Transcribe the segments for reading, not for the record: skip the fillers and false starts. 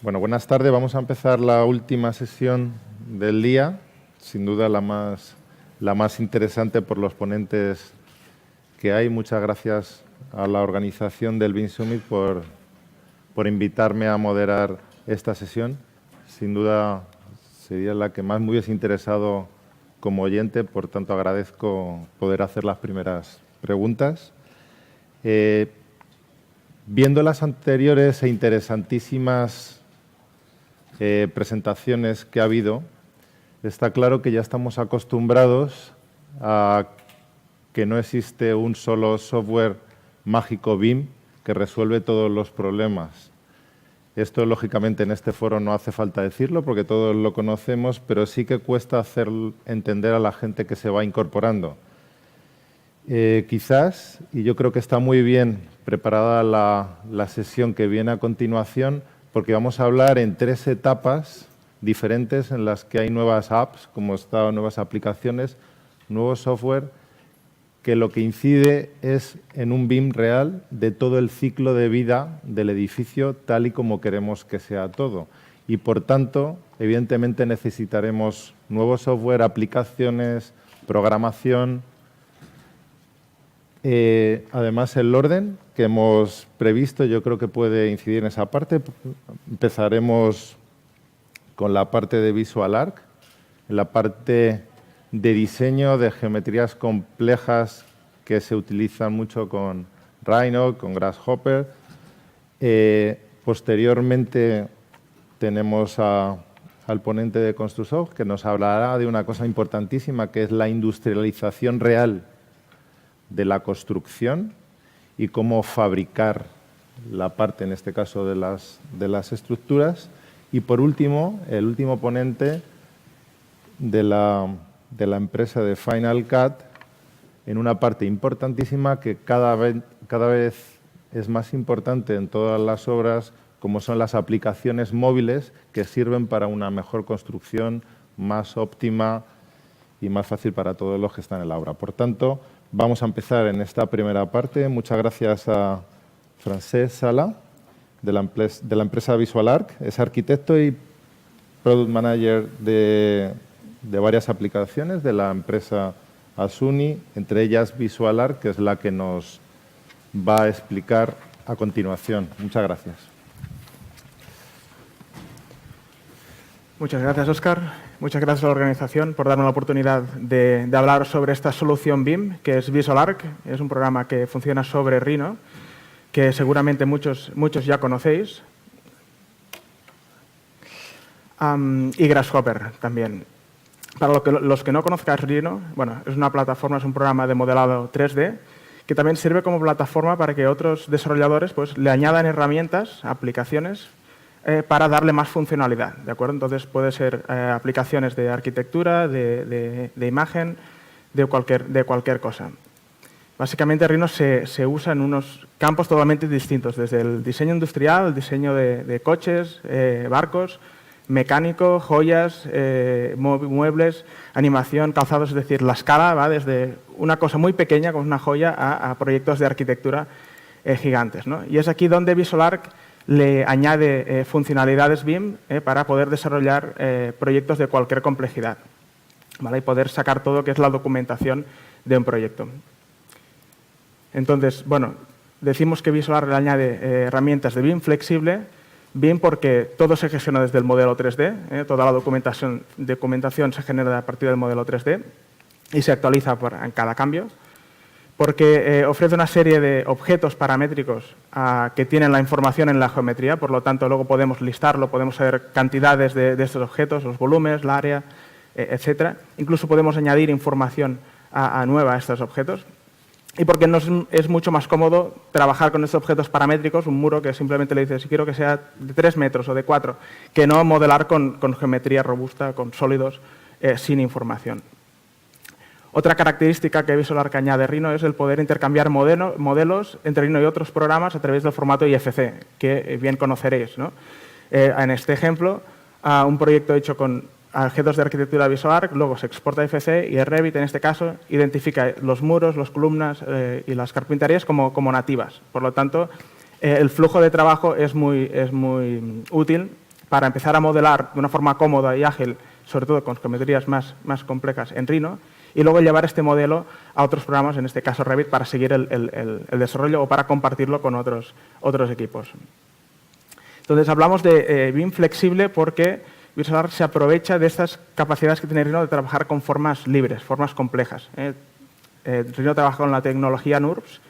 Bueno, buenas tardes. Vamos a empezar la última sesión del día, sin duda la más interesante por los ponentes que hay. Muchas gracias a la organización del BIM Summit por invitarme a moderar esta sesión. Sin duda sería la que más me hubiese interesado como oyente, por tanto agradezco poder hacer las primeras preguntas. Viendo las anteriores e interesantísimas presentaciones que ha habido, está claro que ya estamos acostumbrados a que no existe un solo software mágico BIM que resuelve todos los problemas. Esto, lógicamente, en este foro no hace falta decirlo porque todos lo conocemos, pero sí que cuesta hacer entender a la gente que se va incorporando. Quizás, y yo creo que está muy bien preparada la sesión que viene a continuación, porque vamos a hablar en 3 etapas diferentes en las que hay nuevas apps, como están nuevas aplicaciones, nuevo software, que lo que incide es en un BIM real de todo el ciclo de vida del edificio, tal y como queremos que sea todo. Y, por tanto, evidentemente necesitaremos nuevo software, aplicaciones, programación. Además, el orden que hemos previsto yo creo que puede incidir en esa parte. Empezaremos con la parte de Visual Arc, la parte de diseño de geometrías complejas que se utilizan mucho con Rhino, con Grasshopper. Posteriormente tenemos al ponente de Construsoft, que nos hablará de una cosa importantísima, que es la industrialización real de la construcción y cómo fabricar la parte, en este caso, de las estructuras. Y, por último, el último ponente de la empresa de Final Cut, en una parte importantísima que cada vez es más importante en todas las obras, como son las aplicaciones móviles que sirven para una mejor construcción, más óptima y más fácil para todos los que están en la obra. Por tanto, vamos a empezar en esta primera parte. Muchas gracias a Francesc Sala, de la empresa Visual Arc. Es arquitecto y product manager de varias aplicaciones de la empresa Asuni, entre ellas Visual Arc, que es la que nos va a explicar a continuación. Muchas gracias. Muchas gracias, Óscar. Muchas gracias a la organización por darme la oportunidad de hablar sobre esta solución BIM, que es Visual Arc. Es un programa que funciona sobre Rhino, que seguramente muchos ya conocéis, y Grasshopper también. Para los que no conozcáis Rhino, bueno, es una plataforma, es un programa de modelado 3D que también sirve como plataforma para que otros desarrolladores pues, le añadan herramientas, aplicaciones, para darle más funcionalidad, ¿de acuerdo? Entonces, puede ser aplicaciones de arquitectura, de imagen, de cualquier cosa. Básicamente, Rhino se usa en unos campos totalmente distintos, desde el diseño industrial, el diseño de coches, barcos, mecánico, joyas, muebles, animación, calzados, es decir, la escala va desde una cosa muy pequeña, como una joya, a proyectos de arquitectura gigantes, ¿no? Y es aquí donde Visual Arc le añade funcionalidades BIM para poder desarrollar proyectos de cualquier complejidad, ¿vale? Y poder sacar todo lo que es la documentación de un proyecto. Entonces, bueno, decimos que Visual Arc le añade herramientas de BIM flexible, BIM porque todo se gestiona desde el modelo 3D, toda la documentación se genera a partir del modelo 3D y se actualiza en cada cambio, porque ofrece una serie de objetos paramétricos que tienen la información en la geometría, por lo tanto, luego podemos listarlo, podemos saber cantidades de estos objetos, los volúmenes, el área, etcétera. Incluso podemos añadir información nueva a estos objetos. Y porque es mucho más cómodo trabajar con estos objetos paramétricos, un muro que simplemente le dices, si quiero que sea de 3 metros o de 4, que no modelar con geometría robusta, con sólidos, sin información. Otra característica que Visual Arc añade Rhino es el poder intercambiar modelos entre Rhino y otros programas a través del formato IFC, que bien conoceréis, ¿no? En este ejemplo, un proyecto hecho con objetos de arquitectura Visual Arc, luego se exporta a IFC y Revit, en este caso, identifica los muros, las columnas y las carpinterías como nativas. Por lo tanto, el flujo de trabajo es muy útil para empezar a modelar de una forma cómoda y ágil, sobre todo con geometrías más complejas en Rhino, y luego llevar este modelo a otros programas, en este caso Revit, para seguir el desarrollo o para compartirlo con otros equipos. Entonces, hablamos de BIM flexible porque Visual Art se aprovecha de estas capacidades que tiene Rhino de trabajar con formas libres, formas complejas. Rhino trabaja con la tecnología NURBS,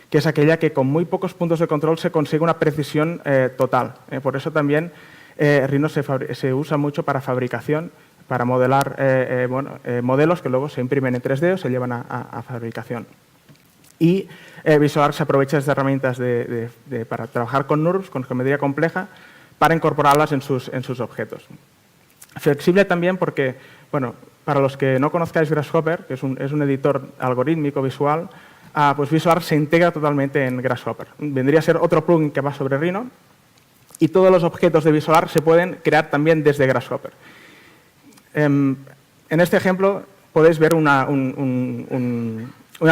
que es aquella que con muy pocos puntos de control se consigue una precisión total. Por eso también Rhino se usa mucho para fabricación, para modelar modelos que luego se imprimen en 3D o se llevan a fabricación. Y Visual Art se aprovecha de estas herramientas para trabajar con NURBS, con geometría compleja, para incorporarlas en sus objetos. Flexible también porque, bueno, para los que no conozcáis Grasshopper, que es un editor algorítmico visual, pues Visual Art se integra totalmente en Grasshopper. Vendría a ser otro plugin que va sobre Rhino y todos los objetos de Visual Art se pueden crear también desde Grasshopper. En este ejemplo podéis ver una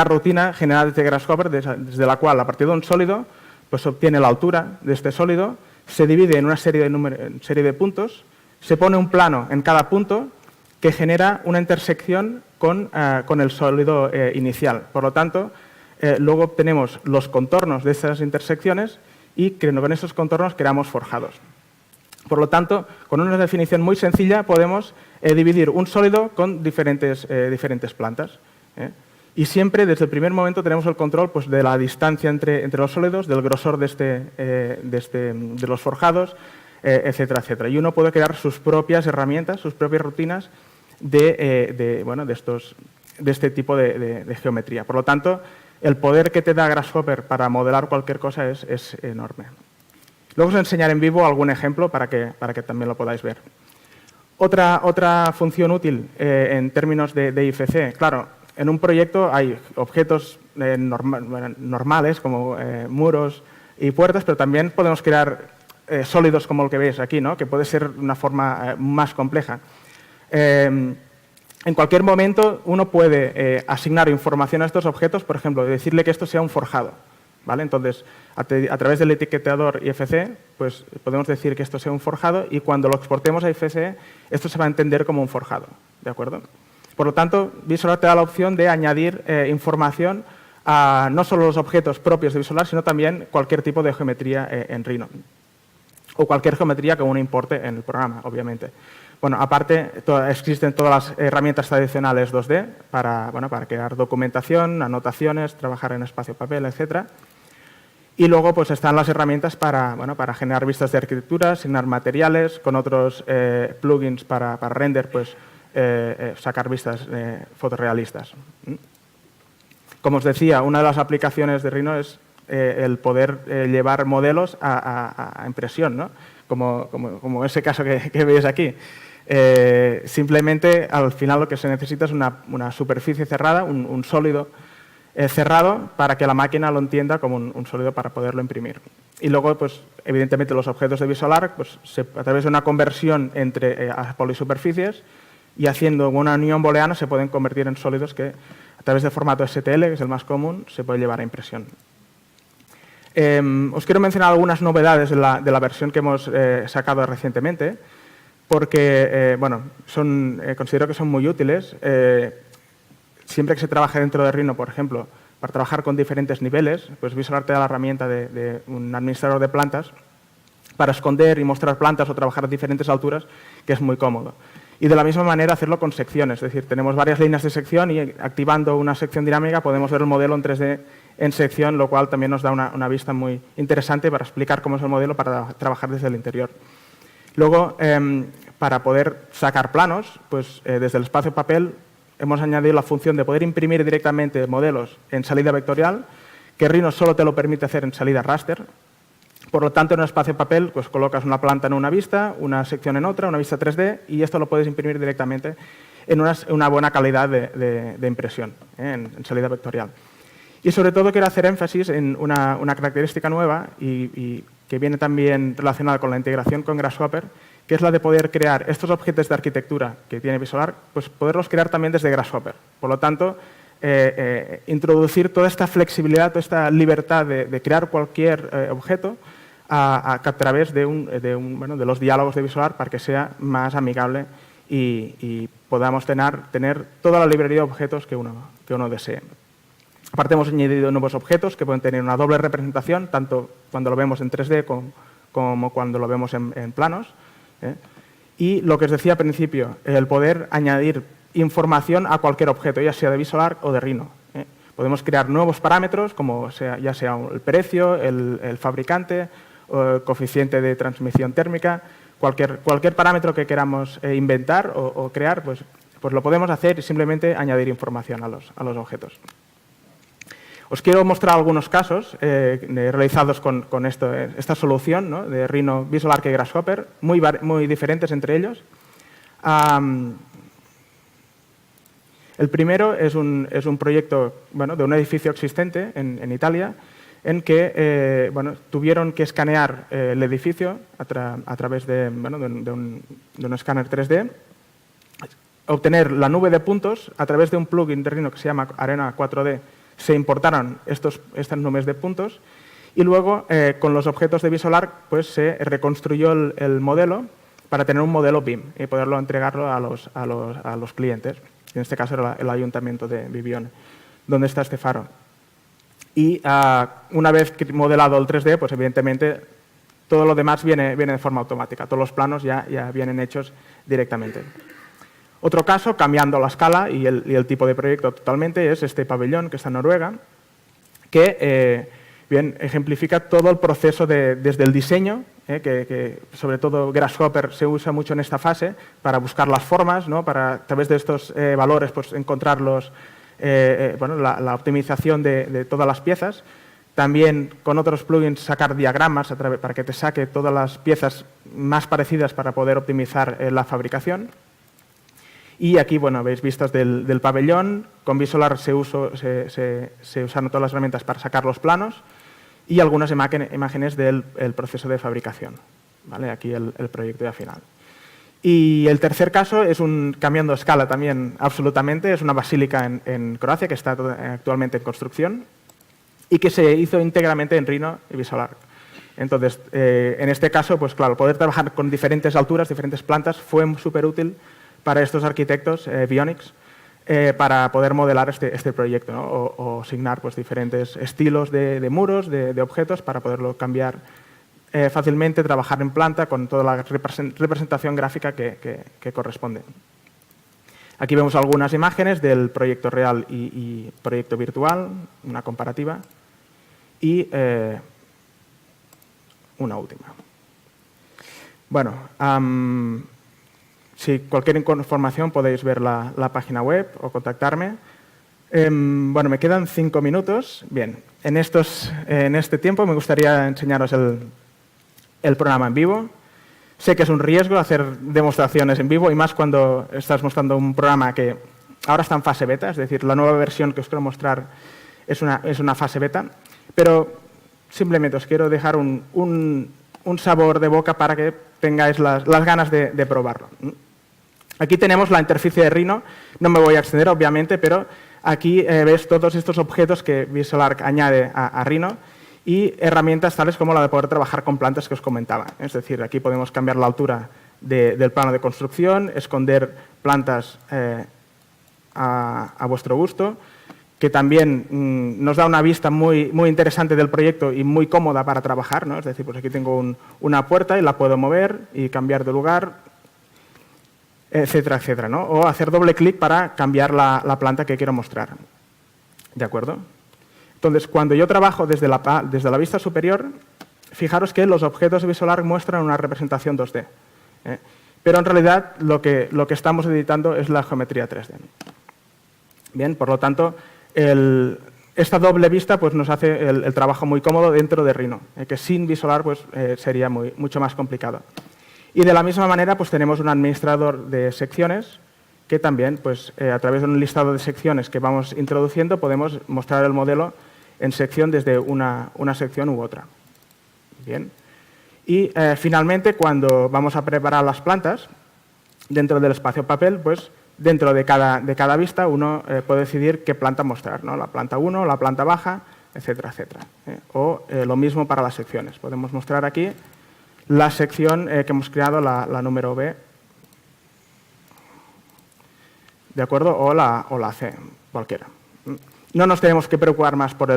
rutina generada desde Grasshopper, desde la cual, a partir de un sólido, pues se obtiene la altura de este sólido, se divide en una serie de puntos, se pone un plano en cada punto que genera una intersección con el sólido inicial. Por lo tanto, luego obtenemos los contornos de esas intersecciones y con esos contornos creamos forjados. Por lo tanto, con una definición muy sencilla podemos dividir un sólido con diferentes plantas. Y siempre, desde el primer momento, tenemos el control pues, de la distancia entre los sólidos, del grosor de los forjados, etcétera, etcétera. Y uno puede crear sus propias herramientas, sus propias rutinas de este tipo de geometría. Por lo tanto, el poder que te da Grasshopper para modelar cualquier cosa es enorme. Luego os enseñaré en vivo algún ejemplo para que también lo podáis ver. Otra función útil en términos de IFC, claro, en un proyecto hay objetos normales como muros y puertas, pero también podemos crear sólidos como el que veis aquí, ¿no? Que puede ser una forma más compleja. En cualquier momento uno puede asignar información a estos objetos, por ejemplo, decirle que esto sea un forjado. ¿Vale? Entonces, a través del etiquetador IFC, pues podemos decir que esto sea un forjado y cuando lo exportemos a IFC, esto se va a entender como un forjado. ¿De acuerdo? Por lo tanto, Visual Art te da la opción de añadir información a no solo los objetos propios de Visual Art, sino también cualquier tipo de geometría en Rhino. O cualquier geometría que uno importe en el programa, obviamente. Bueno, aparte, existen todas las herramientas tradicionales 2D para crear documentación, anotaciones, trabajar en espacio-papel, etc. Y luego pues, están las herramientas para generar vistas de arquitectura, asignar materiales, con otros plugins para render, pues, sacar vistas fotorrealistas. Como os decía, una de las aplicaciones de Rhino es el poder llevar modelos a impresión, ¿no? Como ese caso que veis aquí. Simplemente, al final, lo que se necesita es una superficie cerrada, un sólido cerrado, para que la máquina lo entienda como un sólido para poderlo imprimir. Y luego, pues, evidentemente, los objetos de Visual Art, pues, a través de una conversión entre polisuperficies y haciendo una unión booleana, se pueden convertir en sólidos que, a través del formato STL, que es el más común, se puede llevar a impresión. Os quiero mencionar algunas novedades de la versión que hemos sacado recientemente, porque considero que son muy útiles. Siempre que se trabaje dentro de Rhino, por ejemplo, para trabajar con diferentes niveles, pues Visual Art te da la herramienta de un administrador de plantas para esconder y mostrar plantas o trabajar a diferentes alturas, que es muy cómodo. Y de la misma manera hacerlo con secciones, es decir, tenemos varias líneas de sección y activando una sección dinámica podemos ver el modelo en 3D en sección, lo cual también nos da una vista muy interesante para explicar cómo es el modelo para trabajar desde el interior. Luego, para poder sacar planos, pues desde el espacio papel hemos añadido la función de poder imprimir directamente modelos en salida vectorial, que Rhino solo te lo permite hacer en salida raster. Por lo tanto, en un espacio papel, pues colocas una planta en una vista, una sección en otra, una vista 3D, y esto lo puedes imprimir directamente en una buena calidad de impresión, en salida vectorial. Y sobre todo quiero hacer énfasis en una característica nueva y que viene también relacionada con la integración con Grasshopper, que es la de poder crear estos objetos de arquitectura que tiene Visual Art, pues poderlos crear también desde Grasshopper. Por lo tanto, introducir toda esta flexibilidad, toda esta libertad de crear cualquier objeto a través de los diálogos de VisualArc para que sea más amigable y podamos tener toda la librería de objetos que uno desee. Aparte hemos añadido nuevos objetos que pueden tener una doble representación, tanto cuando lo vemos en 3D como cuando lo vemos en planos. Y lo que os decía al principio, el poder añadir información a cualquier objeto, ya sea de VisualArc o de Rhino. Podemos crear nuevos parámetros, como ya sea el precio, el fabricante, o el coeficiente de transmisión térmica, cualquier parámetro que queramos inventar o crear, pues lo podemos hacer y simplemente añadir información a los objetos. Os quiero mostrar algunos casos realizados con esta solución, ¿no?, de Rhino, VisualArc y Grasshopper, muy diferentes entre ellos. El primero es un proyecto de un edificio existente en Italia, en que tuvieron que escanear el edificio a través de un escáner 3D, obtener la nube de puntos a través de un plugin de Rhino que se llama Arena 4D. Se importaron estas nubes de puntos y luego con los objetos de VisualArc pues, se reconstruyó el modelo para tener un modelo BIM y poderlo entregarlo a los clientes. En este caso era el Ayuntamiento de Bibione, donde está este faro. Y una vez modelado el 3D, pues evidentemente todo lo demás viene de forma automática. Todos los planos ya vienen hechos directamente. Otro caso, cambiando la escala y el tipo de proyecto totalmente, es este pabellón que está en Noruega, que ejemplifica todo el proceso desde el diseño, que sobre todo Grasshopper se usa mucho en esta fase para buscar las formas, ¿no?, para a través de estos valores pues, encontrar la optimización de todas las piezas. También con otros plugins sacar diagramas para que te saque todas las piezas más parecidas para poder optimizar la fabricación. Y aquí, veis vistas del pabellón. Con VisualArc se usaron todas las herramientas para sacar los planos y algunas imágenes del proceso de fabricación. ¿Vale? Aquí el proyecto ya final. Y el tercer caso es cambiando escala también absolutamente. Es una basílica en Croacia que está actualmente en construcción y que se hizo íntegramente en Rhino y VisualArc. Entonces, en este caso, pues claro, poder trabajar con diferentes alturas, diferentes plantas, fue súper útil para estos arquitectos Bionics para poder modelar este proyecto, ¿no? o asignar pues, diferentes estilos de muros, de objetos, para poderlo cambiar fácilmente, trabajar en planta con toda la representación gráfica que corresponde. Aquí vemos algunas imágenes del proyecto real y proyecto virtual, una comparativa, y una última. Bueno, si cualquier información podéis ver la página web o contactarme. Me quedan 5 minutos. Bien, en este tiempo me gustaría enseñaros el programa en vivo. Sé que es un riesgo hacer demostraciones en vivo y más cuando estás mostrando un programa que ahora está en fase beta, es decir, la nueva versión que os quiero mostrar es una fase beta, pero simplemente os quiero dejar un sabor de boca para que tengáis las ganas de probarlo. Aquí tenemos la interfaz de Rhino, no me voy a extender obviamente, pero aquí ves todos estos objetos que VisualArc añade a Rhino y herramientas tales como la de poder trabajar con plantas que os comentaba. Es decir, aquí podemos cambiar la altura del plano de construcción, esconder plantas a vuestro gusto, que también nos da una vista muy interesante del proyecto y muy cómoda para trabajar, ¿no? Es decir, pues aquí tengo una puerta y la puedo mover y cambiar de lugar, etcétera, etcétera, ¿no? O hacer doble clic para cambiar la planta que quiero mostrar. ¿De acuerdo? Entonces, cuando yo trabajo desde la vista superior, fijaros que los objetos de VisualArc muestran una representación 2D. Pero en realidad lo que estamos editando es la geometría 3D. Bien, por lo tanto, esta doble vista pues, nos hace el trabajo muy cómodo dentro de Rhino, que sin VisualArc pues, sería mucho más complicado. Y de la misma manera pues, tenemos un administrador de secciones que también, pues, a través de un listado de secciones que vamos introduciendo, podemos mostrar el modelo en sección desde una sección u otra. Bien. Y finalmente, cuando vamos a preparar las plantas, dentro del espacio papel, pues dentro de cada vista uno puede decidir qué planta mostrar, ¿no? La planta 1, la planta baja, etcétera, etcétera. O lo mismo para las secciones. Podemos mostrar aquí la sección que hemos creado, la número B, ¿de acuerdo? O la C, cualquiera. No nos tenemos que preocupar más por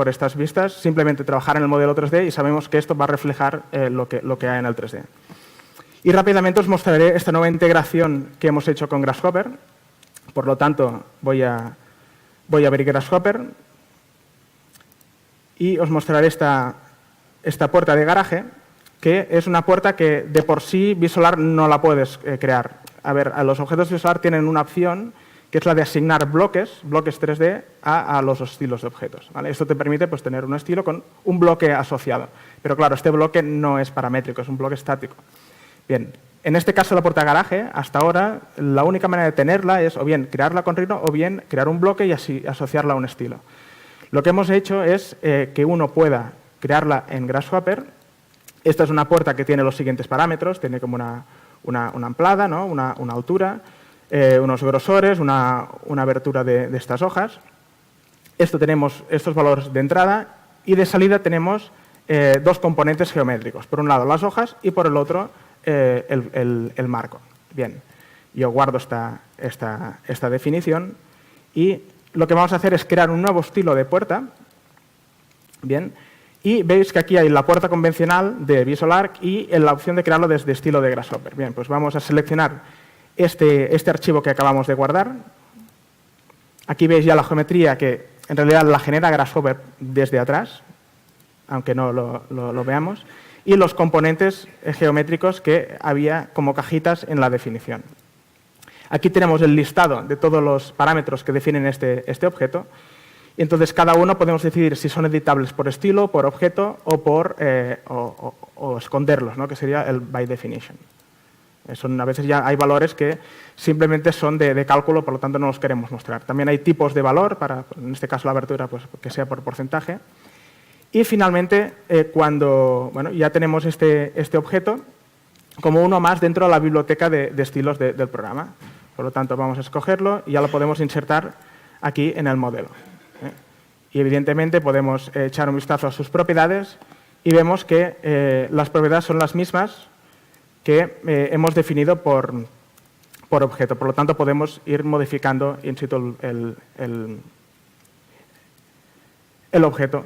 estas vistas, simplemente trabajar en el modelo 3D y sabemos que esto va a reflejar lo que hay en el 3D. Y rápidamente os mostraré esta nueva integración que hemos hecho con Grasshopper. Por lo tanto, voy a abrir Grasshopper y os mostraré esta puerta de garaje, que es una puerta que de por sí VisualArt no la puedes crear. A ver, los objetos VisualArt tienen una opción que es la de asignar bloques 3D a los estilos de objetos, ¿vale? Esto te permite pues, tener un estilo con un bloque asociado. Pero claro, este bloque no es paramétrico, es un bloque estático. Bien, en este caso la puerta de garaje, hasta ahora, la única manera de tenerla es o bien crearla con Rhino o bien crear un bloque y así asociarla a un estilo. Lo que hemos hecho es que uno pueda crearla en Grasshopper. Esta es una puerta que tiene los siguientes parámetros, tiene como una amplada, ¿no? una altura, unos grosores, una abertura de estas hojas. Tenemos estos valores de entrada y de salida tenemos dos componentes geométricos. Por un lado las hojas y por el otro el marco. Bien, yo guardo esta definición y lo que vamos a hacer es crear un nuevo estilo de puerta. Bien, y veis que aquí hay la puerta convencional de VisualArt y la opción de crearlo desde estilo de Grasshopper. Bien, pues vamos a seleccionar este archivo que acabamos de guardar. Aquí veis ya la geometría que en realidad la genera Grasshopper desde atrás, aunque no lo veamos, y los componentes geométricos que había como cajitas en la definición. Aquí tenemos el listado de todos los parámetros que definen este objeto. Y entonces cada uno podemos decidir si son editables por estilo, por objeto o esconderlos, ¿no? Que sería el by definition. A veces ya hay valores que simplemente son de cálculo, por lo tanto no los queremos mostrar. También hay tipos de valor, para, en este caso la abertura, pues, que sea por porcentaje. Y finalmente, cuando ya tenemos este objeto como uno más dentro de la biblioteca de estilos del programa. Por lo tanto, vamos a escogerlo y ya lo podemos insertar aquí en el modelo. Y evidentemente podemos echar un vistazo a sus propiedades y vemos que las propiedades son las mismas que hemos definido por objeto. Por lo tanto, podemos ir modificando in situ el objeto.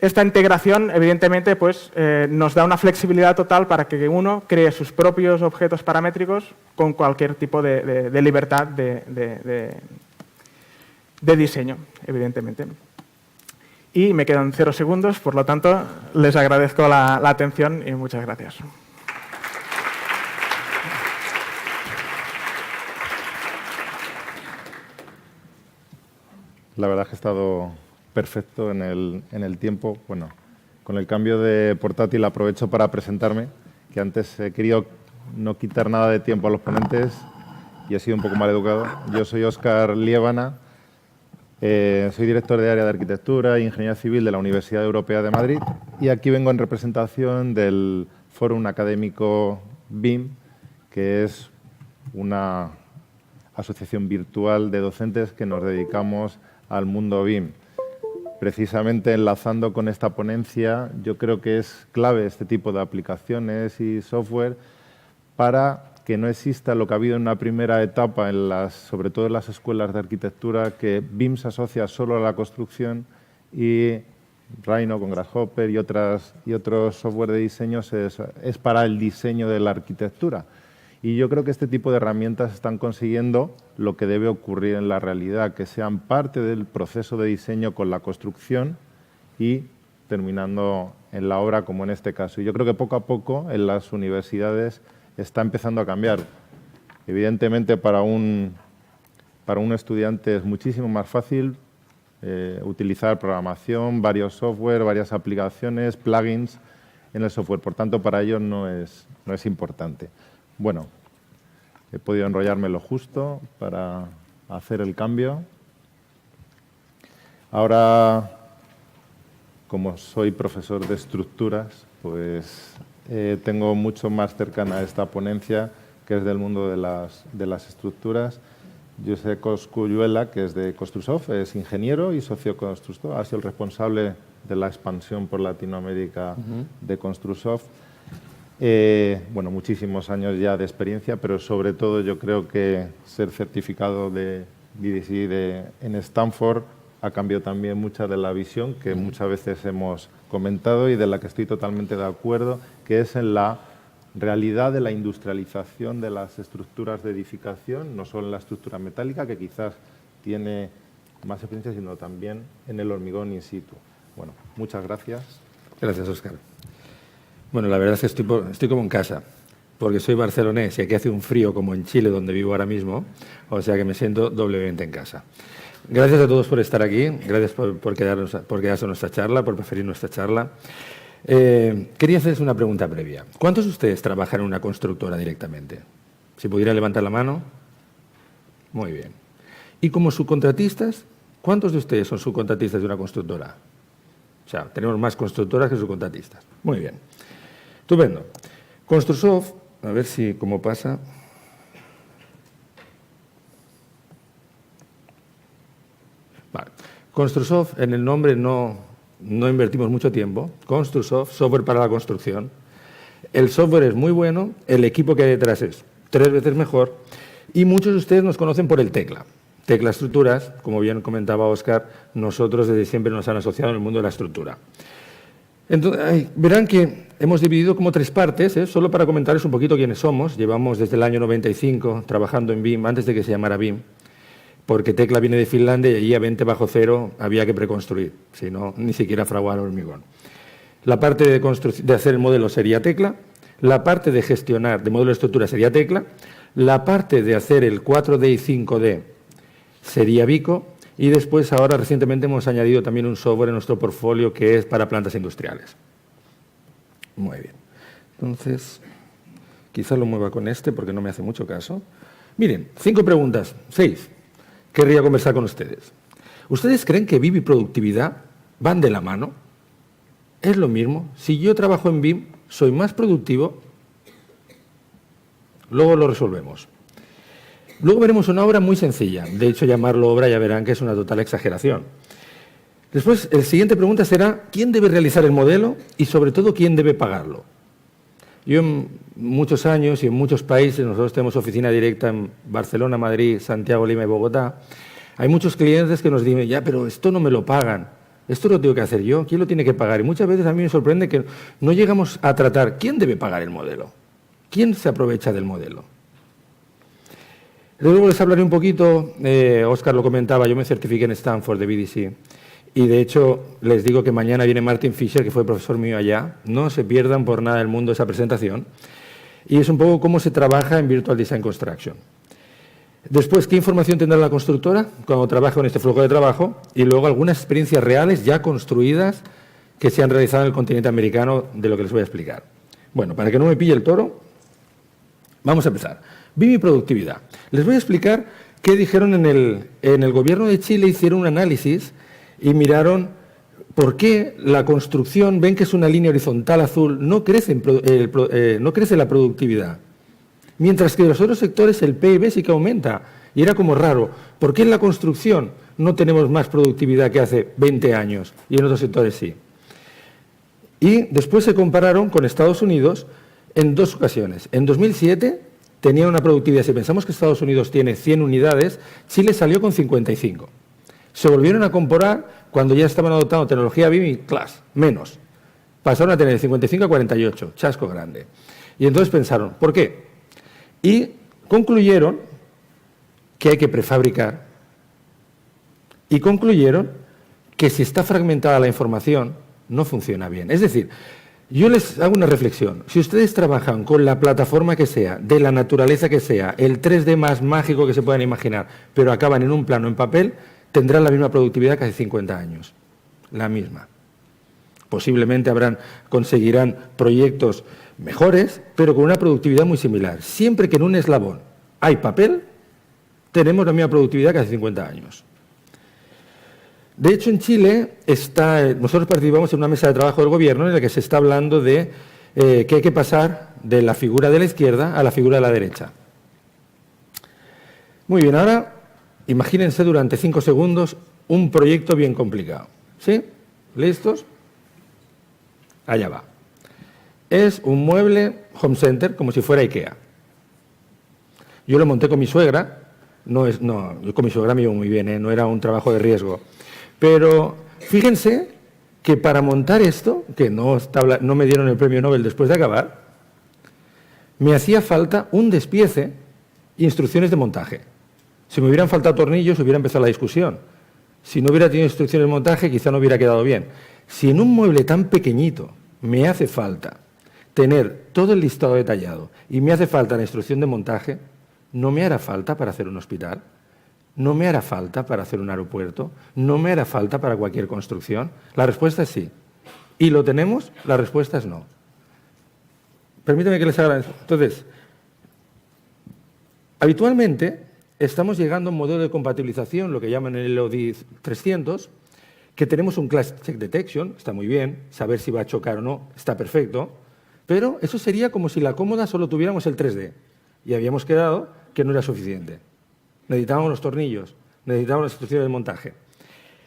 Esta integración, evidentemente, pues, nos da una flexibilidad total para que uno cree sus propios objetos paramétricos con cualquier tipo de libertad de diseño, evidentemente. Y me quedan 0 segundos, por lo tanto, les agradezco la atención y muchas gracias. La verdad es que ha estado perfecto en el tiempo. Bueno, con el cambio de portátil aprovecho para presentarme, que antes he querido no quitar nada de tiempo a los ponentes y he sido un poco mal educado. Yo soy Óscar Liébana, soy director de área de arquitectura e ingeniería civil de la Universidad Europea de Madrid y aquí vengo en representación del Fórum Académico BIM, que es una asociación virtual de docentes que nos dedicamos al mundo BIM. Precisamente enlazando con esta ponencia, yo creo que es clave este tipo de aplicaciones y software para que no exista lo que ha habido en una primera etapa, sobre todo en las escuelas de arquitectura, que BIM se asocia solo a la construcción y Rhino con Grasshopper y otros software de diseño es para el diseño de la arquitectura. Y yo creo que este tipo de herramientas están consiguiendo lo que debe ocurrir en la realidad, que sean parte del proceso de diseño con la construcción y terminando en la obra, como en este caso. Y yo creo que poco a poco en las universidades está empezando a cambiar. Evidentemente, para un estudiante es muchísimo más fácil utilizar programación, varios software, varias aplicaciones, plugins en el software. Por tanto, para ellos no es importante. Bueno, he podido enrollarme lo justo para hacer el cambio. Ahora, como soy profesor de estructuras, pues tengo mucho más cercana a esta ponencia, que es del mundo de las estructuras, José Cosculluela, que es de Construsoft, es ingeniero y socio constructor, ha sido el responsable de la expansión por Latinoamérica de Construsoft. Bueno, muchísimos años ya de experiencia, pero sobre todo yo creo que ser certificado de BDC en Stanford ha cambiado también mucha de la visión que muchas veces hemos comentado y de la que estoy totalmente de acuerdo, que es en la realidad de la industrialización de las estructuras de edificación, no solo en la estructura metálica, que quizás tiene más experiencia, sino también en el hormigón in situ. Bueno, muchas gracias. Gracias, Óscar. Bueno, la verdad es que estoy como en casa, porque soy barcelonés y aquí hace un frío como en Chile, donde vivo ahora mismo, o sea que me siento doblemente en casa. Gracias a todos por estar aquí, gracias por quedarse a nuestra charla, por preferir nuestra charla. Quería hacerles una pregunta previa. ¿Cuántos de ustedes trabajan en una constructora directamente? Si pudiera levantar la mano. Muy bien. ¿Y como subcontratistas? ¿Cuántos de ustedes son subcontratistas de una constructora? O sea, tenemos más constructoras que subcontratistas. Muy bien. Estupendo. Construsoft, a ver si cómo pasa. Vale. Construsoft, en el nombre no invertimos mucho tiempo. Construsoft, software para la construcción. El software es muy bueno, el equipo que hay detrás es 3 veces mejor y muchos de ustedes nos conocen por el Tecla. Tecla Estructuras, como bien comentaba Óscar, nosotros desde siempre nos han asociado en el mundo de la estructura. Entonces, verán que hemos dividido como 3 partes, solo para comentarles un poquito quiénes somos. Llevamos desde el año 95 trabajando en BIM, antes de que se llamara BIM, porque Tecla viene de Finlandia y allí a 20 bajo cero había que preconstruir, si no, ni siquiera fraguar hormigón. La parte de hacer el modelo sería Tecla, la parte de gestionar de modelo de estructura sería Tecla, la parte de hacer el 4D y 5D sería Vico, y después ahora recientemente hemos añadido también un software en nuestro portfolio que es para plantas industriales. Muy bien. Entonces, quizás lo mueva con este porque no me hace mucho caso. Miren, 5 preguntas, 6. Querría conversar con ustedes. ¿Ustedes creen que BIM y productividad van de la mano? ¿Es lo mismo? Si yo trabajo en BIM, ¿soy más productivo? Luego lo resolvemos. Luego veremos una obra muy sencilla. De hecho, llamarlo obra ya verán que es una total exageración. Después, la siguiente pregunta será, ¿quién debe realizar el modelo y, sobre todo, quién debe pagarlo? Yo en muchos años y en muchos países, nosotros tenemos oficina directa en Barcelona, Madrid, Santiago, Lima y Bogotá, hay muchos clientes que nos dicen, ya, pero esto no me lo pagan, esto lo tengo que hacer yo, ¿quién lo tiene que pagar? Y muchas veces a mí me sorprende que no llegamos a tratar quién debe pagar el modelo, quién se aprovecha del modelo. Luego les hablaré un poquito, Óscar lo comentaba, yo me certifiqué en Stanford de BDC y de hecho les digo que mañana viene Martin Fisher, que fue profesor mío allá, no se pierdan por nada del mundo esa presentación y es un poco cómo se trabaja en Virtual Design Construction. Después, ¿qué información tendrá la constructora cuando trabaja con este flujo de trabajo? Y luego algunas experiencias reales ya construidas que se han realizado en el continente americano de lo que les voy a explicar. Bueno, para que no me pille el toro, vamos a empezar. BIM y productividad. Les voy a explicar qué dijeron en el gobierno de Chile, hicieron un análisis y miraron por qué la construcción, ven que es una línea horizontal azul, no crece la productividad. Mientras que en los otros sectores el PIB sí que aumenta. Y era como raro, ¿por qué en la construcción no tenemos más productividad que hace 20 años y en otros sectores sí? Y después se compararon con Estados Unidos en 2 ocasiones. En 2007 tenía una productividad, si pensamos que Estados Unidos tiene 100 unidades, Chile salió con 55. Se volvieron a comparar cuando ya estaban adoptando tecnología BIM y CLAS, menos. Pasaron a tener 55 a 48, chasco grande. Y entonces pensaron, ¿por qué? Y concluyeron que hay que prefabricar y concluyeron que si está fragmentada la información no funciona bien. Es decir, yo les hago una reflexión. Si ustedes trabajan con la plataforma que sea, de la naturaleza que sea, el 3D más mágico que se puedan imaginar, pero acaban en un plano en papel, tendrán la misma productividad que hace 50 años. La misma. Posiblemente conseguirán proyectos mejores, pero con una productividad muy similar. Siempre que en un eslabón hay papel, tenemos la misma productividad que hace 50 años. De hecho, en Chile nosotros participamos en una mesa de trabajo del gobierno en la que se está hablando de que hay que pasar de la figura de la izquierda a la figura de la derecha. Muy bien, ahora Imagínense durante 5 segundos un proyecto bien complicado. ¿Sí? ¿Listos? Allá va. Es un mueble home center como si fuera IKEA. Yo lo monté con mi suegra. Yo con mi suegra me iba muy bien, no era un trabajo de riesgo. Pero fíjense que para montar esto, que no me dieron el premio Nobel después de acabar, me hacía falta un despiece e instrucciones de montaje. Si me hubieran faltado tornillos, hubiera empezado la discusión. Si no hubiera tenido instrucciones de montaje, quizá no hubiera quedado bien. Si en un mueble tan pequeñito me hace falta tener todo el listado detallado y me hace falta la instrucción de montaje, ¿no me hará falta para hacer un hospital? ¿No me hará falta para hacer un aeropuerto? ¿No me hará falta para cualquier construcción? La respuesta es sí. ¿Y lo tenemos? La respuesta es no. Permítame que les haga eso. Entonces, habitualmente estamos llegando a un modelo de compatibilización, lo que llaman el LOD 300, que tenemos un Class Check Detection, está muy bien, saber si va a chocar o no, está perfecto, pero eso sería como si la cómoda solo tuviéramos el 3D y habíamos quedado que no era suficiente. Necesitábamos los tornillos, necesitábamos las instrucciones de montaje.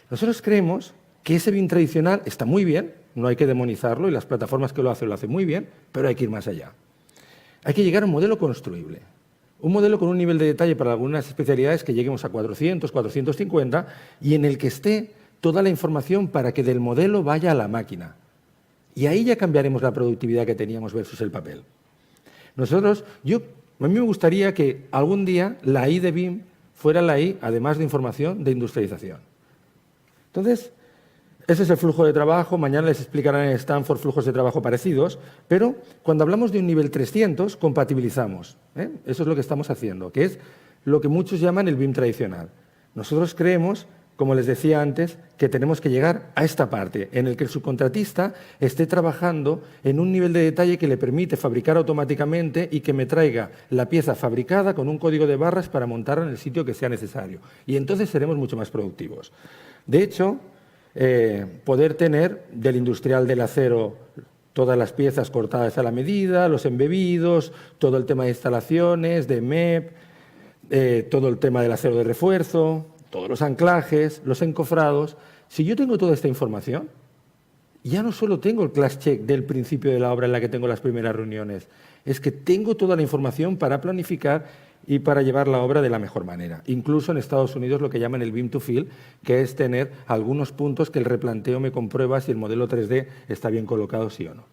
Nosotros creemos que ese BIM tradicional está muy bien, no hay que demonizarlo y las plataformas que lo hacen muy bien, pero hay que ir más allá. Hay que llegar a un modelo construible. Un modelo con un nivel de detalle para algunas especialidades que lleguemos a 400, 450 y en el que esté toda la información para que del modelo vaya a la máquina. Y ahí ya cambiaremos la productividad que teníamos versus el papel. A mí me gustaría que algún día la I de BIM fuera la I, además de información, de industrialización. Entonces, ese es el flujo de trabajo. Mañana les explicarán en Stanford flujos de trabajo parecidos, pero cuando hablamos de un nivel 300, compatibilizamos. Eso es lo que estamos haciendo, que es lo que muchos llaman el BIM tradicional. Nosotros creemos, como les decía antes, que tenemos que llegar a esta parte, en el que el subcontratista esté trabajando en un nivel de detalle que le permite fabricar automáticamente y que me traiga la pieza fabricada con un código de barras para montarla en el sitio que sea necesario. Y entonces seremos mucho más productivos. De hecho, poder tener del industrial del acero todas las piezas cortadas a la medida, los embebidos, todo el tema de instalaciones, de MEP, todo el tema del acero de refuerzo, todos los anclajes, los encofrados. Si yo tengo toda esta información, ya no solo tengo el class check del principio de la obra en la que tengo las primeras reuniones, es que tengo toda la información para planificar y para llevar la obra de la mejor manera. Incluso en Estados Unidos lo que llaman el BIM to Fill, que es tener algunos puntos que el replanteo me comprueba si el modelo 3D está bien colocado, sí o no.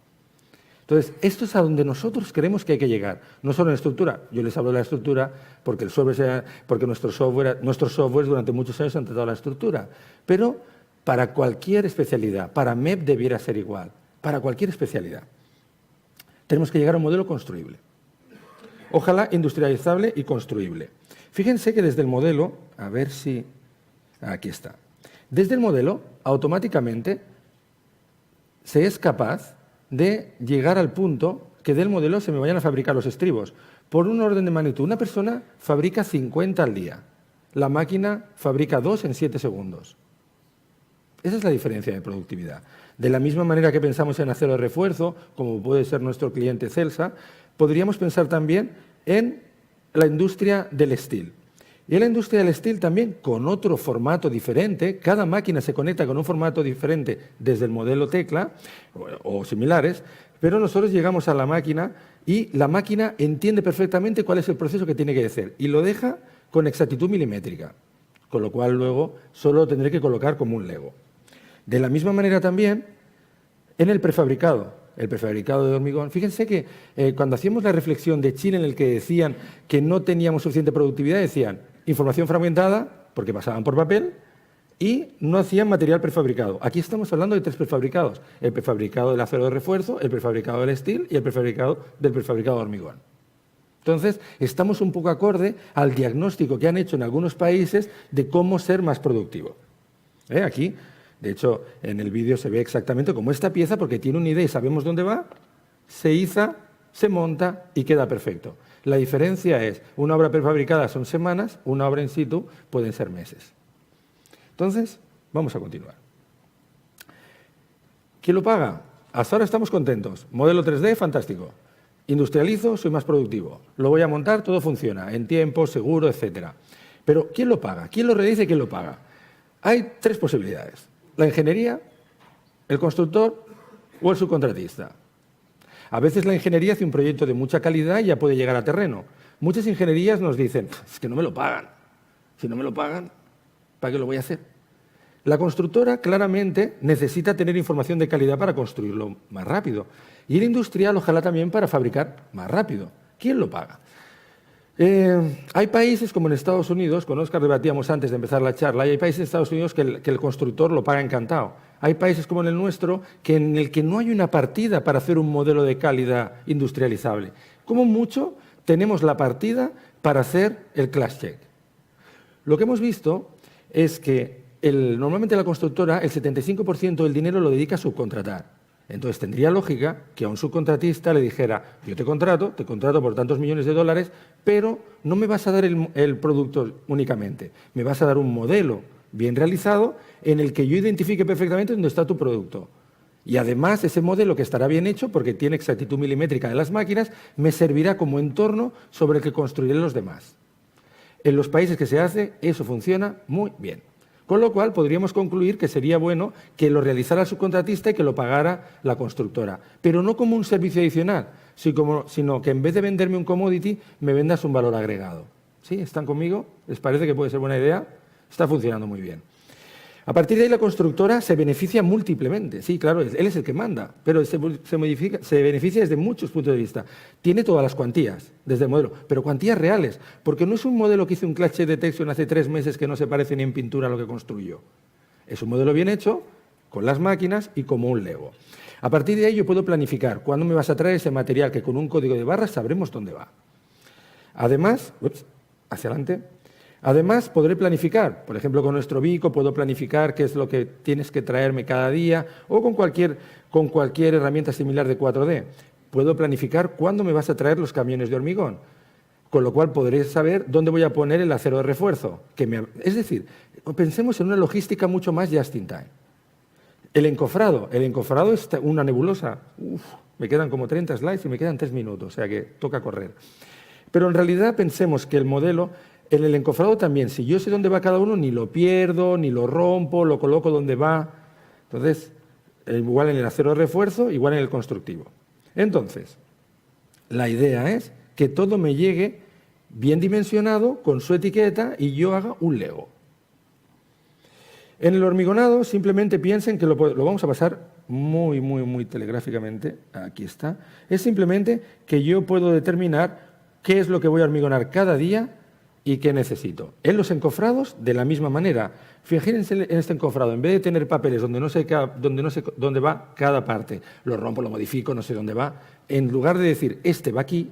Entonces, esto es a donde nosotros creemos que hay que llegar, no solo en estructura. Yo les hablo de la estructura porque nuestros softwares durante muchos años han tratado la estructura, pero para cualquier especialidad, para MEP debiera ser igual, para cualquier especialidad. Tenemos que llegar a un modelo construible. Ojalá industrializable y construible. Fíjense que desde el modelo, a ver si... Aquí está. Desde el modelo, automáticamente, se es capaz de llegar al punto que del modelo se me vayan a fabricar los estribos. Por un orden de magnitud, una persona fabrica 50 al día. La máquina fabrica 2 en 7 segundos. Esa es la diferencia de productividad. De la misma manera que pensamos en acero de refuerzo, como puede ser nuestro cliente Celsa, podríamos pensar también en la industria del steel. Y en la industria del steel también con otro formato diferente. Cada máquina se conecta con un formato diferente desde el modelo tecla o similares, pero nosotros llegamos a la máquina y la máquina entiende perfectamente cuál es el proceso que tiene que hacer y lo deja con exactitud milimétrica, con lo cual luego solo lo tendré que colocar como un Lego. De la misma manera también en el prefabricado de hormigón. Fíjense que cuando hacíamos la reflexión de Chile en el que decían que no teníamos suficiente productividad, decían información fragmentada, porque pasaban por papel, y no hacían material prefabricado. Aquí estamos hablando de 3 prefabricados. El prefabricado del acero de refuerzo, el prefabricado del steel y el prefabricado del prefabricado de hormigón. Entonces, estamos un poco acorde al diagnóstico que han hecho en algunos países de cómo ser más productivo. Aquí, de hecho, en el vídeo se ve exactamente como esta pieza, porque tiene una idea y sabemos dónde va, se iza, se monta y queda perfecto. La diferencia es, una obra prefabricada son semanas, una obra in situ pueden ser meses. Entonces, vamos a continuar. ¿Quién lo paga? Hasta ahora estamos contentos. Modelo 3D, fantástico. Industrializo, soy más productivo. Lo voy a montar, todo funciona, en tiempo, seguro, etc. Pero ¿quién lo paga? ¿Quién lo realiza y quién lo paga? Hay tres posibilidades. La ingeniería, el constructor o el subcontratista. A veces la ingeniería hace un proyecto de mucha calidad y ya puede llegar a terreno. Muchas ingenierías nos dicen, es que no me lo pagan. Si no me lo pagan, ¿para qué lo voy a hacer? La constructora claramente necesita tener información de calidad para construirlo más rápido. Y el industrial ojalá también para fabricar más rápido. ¿Quién lo paga? Hay países como en Estados Unidos, con Óscar debatíamos antes de empezar la charla, y hay países en Estados Unidos que el constructor lo paga encantado. Hay países como en el nuestro en el que no hay una partida para hacer un modelo de calidad industrializable. Como mucho tenemos la partida para hacer el class check. Lo que hemos visto es que normalmente la constructora el 75% del dinero lo dedica a subcontratar. Entonces tendría lógica que a un subcontratista le dijera, yo te contrato por tantos millones de dólares, pero no me vas a dar el producto únicamente, me vas a dar un modelo bien realizado en el que yo identifique perfectamente dónde está tu producto. Y además ese modelo que estará bien hecho, porque tiene exactitud milimétrica de las máquinas, me servirá como entorno sobre el que construiré los demás. En los países que se hace, eso funciona muy bien. Con lo cual, podríamos concluir que sería bueno que lo realizara el subcontratista y que lo pagara la constructora. Pero no como un servicio adicional, sino que en vez de venderme un commodity, me vendas un valor agregado. ¿Sí? ¿Están conmigo? ¿Les parece que puede ser buena idea? Está funcionando muy bien. A partir de ahí, la constructora se beneficia múltiplemente. Sí, claro, él es el que manda, pero se beneficia desde muchos puntos de vista. Tiene todas las cuantías, desde el modelo, pero cuantías reales, porque no es un modelo que hizo un class check detection hace 3 meses que no se parece ni en pintura a lo que construyó. Es un modelo bien hecho, con las máquinas y como un Lego. A partir de ahí yo puedo planificar cuándo me vas a traer ese material que con un código de barras sabremos dónde va. Además, hacia adelante. Además, podré planificar, por ejemplo, con nuestro Vico puedo planificar qué es lo que tienes que traerme cada día o con cualquier herramienta similar de 4D. Puedo planificar cuándo me vas a traer los camiones de hormigón, con lo cual podré saber dónde voy a poner el acero de refuerzo. Es decir, pensemos en una logística mucho más just in time. El encofrado es una nebulosa. Me quedan como 30 slides y me quedan 3 minutos, o sea que toca correr. Pero en realidad pensemos que el modelo... En el encofrado también, si yo sé dónde va cada uno, ni lo pierdo, ni lo rompo, lo coloco donde va. Entonces, igual en el acero de refuerzo, igual en el constructivo. Entonces, la idea es que todo me llegue bien dimensionado, con su etiqueta, y yo haga un Lego. En el hormigonado, simplemente piensen que lo vamos a pasar muy telegráficamente. Aquí está. Es simplemente que yo puedo determinar qué es lo que voy a hormigonar cada día y qué necesito. En los encofrados, de la misma manera. Fíjense en este encofrado, en vez de tener papeles donde no sé dónde va cada parte, lo rompo, lo modifico, no sé dónde va, en lugar de decir, este va aquí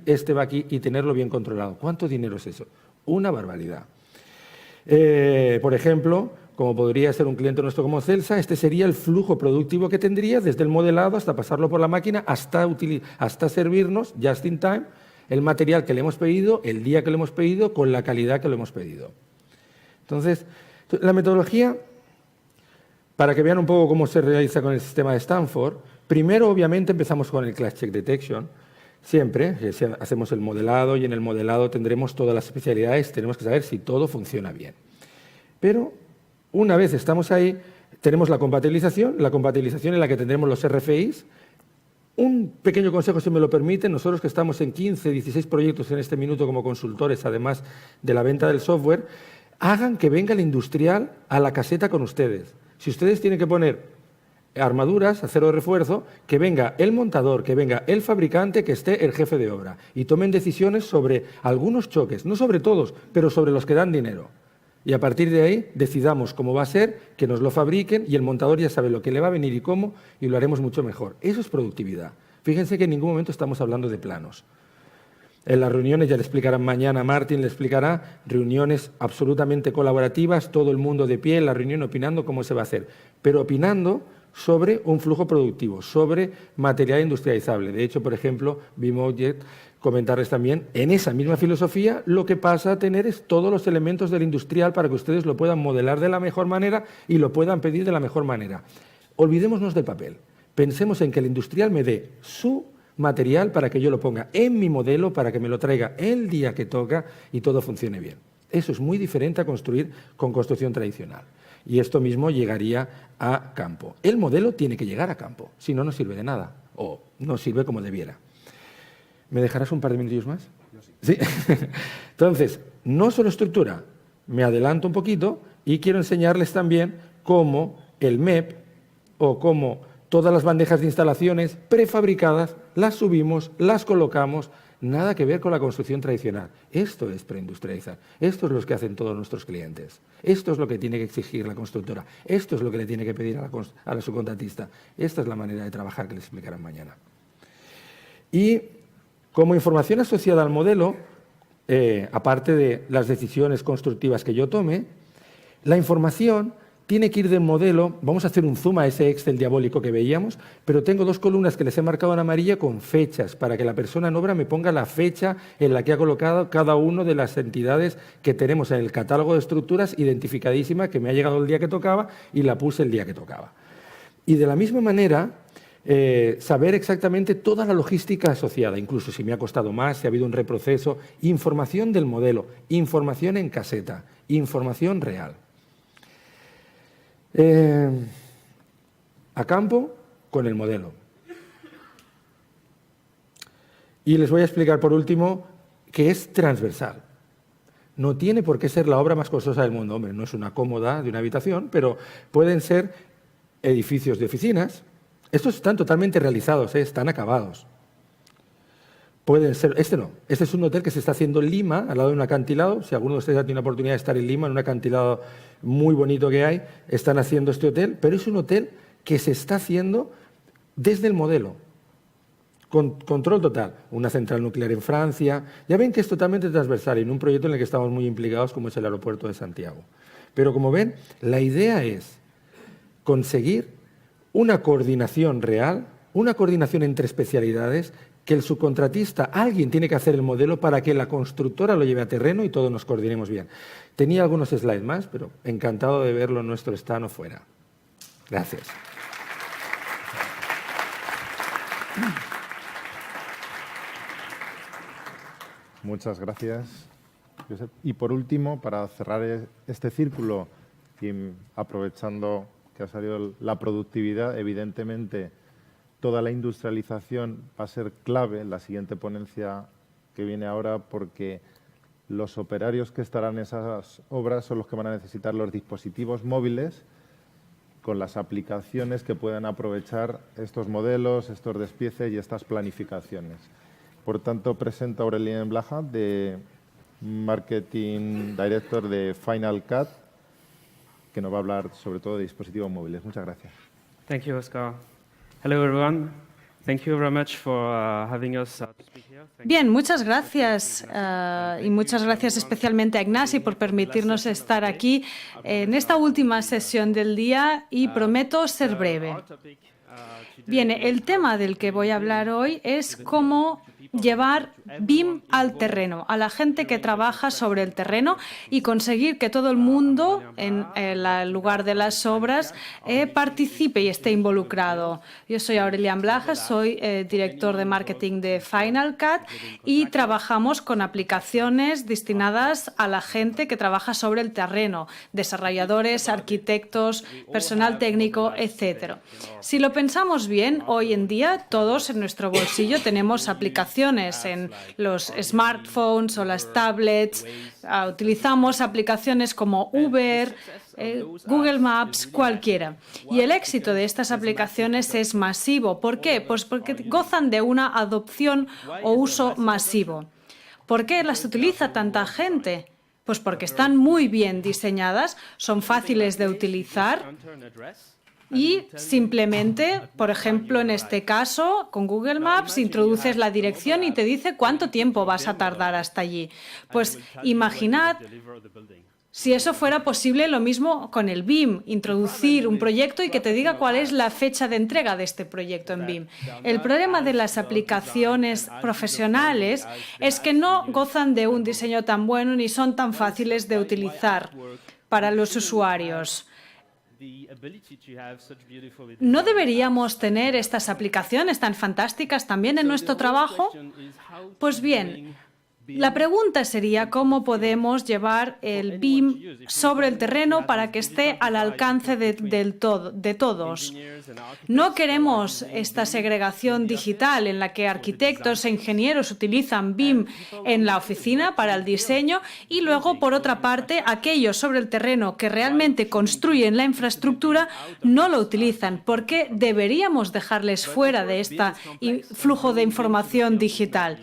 y tenerlo bien controlado. ¿Cuánto dinero es eso? Una barbaridad. Por ejemplo, como podría ser un cliente nuestro como Celsa, este sería el flujo productivo que tendría desde el modelado hasta pasarlo por la máquina hasta servirnos, just in time, el material que le hemos pedido, el día que le hemos pedido, con la calidad que lo hemos pedido. Entonces, la metodología, para que vean un poco cómo se realiza con el sistema de Stanford, primero obviamente empezamos con el Class Check Detection, siempre hacemos el modelado y en el modelado tendremos todas las especialidades, tenemos que saber si todo funciona bien. Pero una vez estamos ahí, tenemos la compatibilización en la que tendremos los RFIs. Un pequeño consejo, si me lo permiten, nosotros que estamos en 15, 16 proyectos en este minuto como consultores, además de la venta del software, hagan que venga el industrial a la caseta con ustedes. Si ustedes tienen que poner armaduras, acero de refuerzo, que venga el montador, que venga el fabricante, que esté el jefe de obra y tomen decisiones sobre algunos choques, no sobre todos, pero sobre los que dan dinero. Y a partir de ahí decidamos cómo va a ser, que nos lo fabriquen y el montador ya sabe lo que le va a venir y cómo y lo haremos mucho mejor. Eso es productividad. Fíjense que en ningún momento estamos hablando de planos. En las reuniones, ya le explicarán mañana, Martín le explicará, reuniones absolutamente colaborativas, todo el mundo de pie en la reunión opinando cómo se va a hacer, pero opinando sobre un flujo productivo, sobre material industrializable. De hecho, por ejemplo, Bimobject, comentarles también, en esa misma filosofía, lo que pasa a tener es todos los elementos del industrial para que ustedes lo puedan modelar de la mejor manera y lo puedan pedir de la mejor manera. Olvidémonos del papel. Pensemos en que el industrial me dé su material para que yo lo ponga en mi modelo, para que me lo traiga el día que toca y todo funcione bien. Eso es muy diferente a construir con construcción tradicional. Y esto mismo llegaría a campo. El modelo tiene que llegar a campo, si no, no sirve de nada o no sirve como debiera. ¿Me dejarás un par de minutillos más? ¿Sí? Entonces, no solo estructura, me adelanto un poquito y quiero enseñarles también cómo el MEP o cómo todas las bandejas de instalaciones prefabricadas las subimos, las colocamos, nada que ver con la construcción tradicional. Esto es preindustrializar. Esto es lo que hacen todos nuestros clientes. Esto es lo que tiene que exigir la constructora. Esto es lo que le tiene que pedir a la subcontratista. Esta es la manera de trabajar que les explicarán mañana. Y como información asociada al modelo, aparte de las decisiones constructivas que yo tome, la información tiene que ir del modelo. Vamos a hacer un zoom a ese Excel diabólico que veíamos, pero tengo dos columnas que les he marcado en amarilla con fechas, para que la persona en obra me ponga la fecha en la que ha colocado cada una de las entidades que tenemos en el catálogo de estructuras identificadísima, que me ha llegado el día que tocaba y la puse el día que tocaba. Y de la misma manera, saber exactamente toda la logística asociada, incluso si me ha costado más, si ha habido un reproceso, información del modelo, información en caseta, información real. A campo con el modelo. Y les voy a explicar por último que es transversal. No tiene por qué ser la obra más costosa del mundo. Hombre, no es una cómoda de una habitación, pero pueden ser edificios de oficinas. Estos están totalmente realizados, están acabados. Pueden ser, este no, este es un hotel que se está haciendo en Lima, al lado de un acantilado. Si alguno de ustedes ha tenido la oportunidad de estar en Lima, en un acantilado muy bonito que hay, están haciendo este hotel, pero es un hotel que se está haciendo desde el modelo, con control total. Una central nuclear en Francia. Ya ven que es totalmente transversal en un proyecto en el que estamos muy implicados, como es el aeropuerto de Santiago. Pero como ven, la idea es conseguir una coordinación real, una coordinación entre especialidades, que el subcontratista, alguien tiene que hacer el modelo para que la constructora lo lleve a terreno y todos nos coordinemos bien. Tenía algunos slides más, pero encantado de verlo en nuestro stand o fuera. Gracias. Muchas gracias, Josep. Y por último, para cerrar este círculo y aprovechando que ha salido la productividad, evidentemente toda la industrialización va a ser clave en la siguiente ponencia que viene ahora, porque los operarios que estarán en esas obras son los que van a necesitar los dispositivos móviles con las aplicaciones que puedan aprovechar estos modelos, estos despieces y estas planificaciones. Por tanto, presento a Aurélien Blaja, de Marketing Director de Final Cut, que nos va a hablar sobre todo de dispositivos móviles. Muchas gracias. Thank you, Oscar. Hello, everyone. Thank you very much for having us to speak here. Bien, muchas gracias y muchas gracias especialmente a Ignasi por permitirnos estar aquí en esta última sesión del día y prometo ser breve. Bien, el tema del que voy a hablar hoy es cómo llevar BIM al terreno, a la gente que trabaja sobre el terreno y conseguir que todo el mundo en el lugar de las obras participe y esté involucrado. Yo soy Aurélien Blaja, soy director de marketing de Final Cut y trabajamos con aplicaciones destinadas a la gente que trabaja sobre el terreno, desarrolladores, arquitectos, personal técnico, etc. Si lo pensamos bien, hoy en día todos en nuestro bolsillo tenemos aplicaciones en los smartphones o las tablets, utilizamos aplicaciones como Uber, Google Maps, cualquiera. Y el éxito de estas aplicaciones es masivo. ¿Por qué? Pues porque gozan de una adopción o uso masivo. ¿Por qué las utiliza tanta gente? Pues porque están muy bien diseñadas, son fáciles de utilizar. Y simplemente, por ejemplo, en este caso, con Google Maps, introduces la dirección y te dice cuánto tiempo vas a tardar hasta allí. Pues imaginad si eso fuera posible, lo mismo con el BIM, introducir un proyecto y que te diga cuál es la fecha de entrega de este proyecto en BIM. El problema de las aplicaciones profesionales es que no gozan de un diseño tan bueno ni son tan fáciles de utilizar para los usuarios. ¿No deberíamos tener estas aplicaciones tan fantásticas también en nuestro trabajo? Pues bien, La pregunta sería cómo podemos llevar el BIM sobre el terreno para que esté al alcance de todos. No queremos esta segregación digital en la que arquitectos e ingenieros utilizan BIM en la oficina para el diseño y luego, por otra parte, aquellos sobre el terreno que realmente construyen la infraestructura no lo utilizan. ¿Por qué deberíamos dejarles fuera de este flujo de información digital?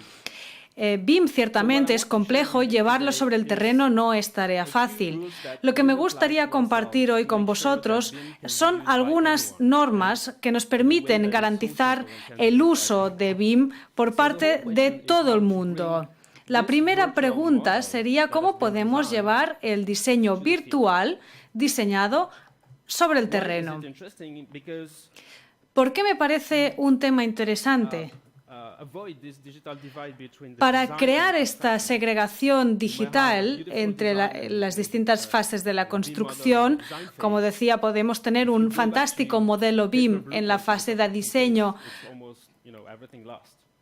BIM ciertamente es complejo y llevarlo sobre el terreno no es tarea fácil. Lo que me gustaría compartir hoy con vosotros son algunas normas que nos permiten garantizar el uso de BIM por parte de todo el mundo. La primera pregunta sería cómo podemos llevar el diseño virtual diseñado sobre el terreno. ¿Por qué me parece un tema interesante? Para crear esta segregación digital entre las distintas fases de la construcción, como decía, podemos tener un fantástico modelo BIM en la fase de diseño,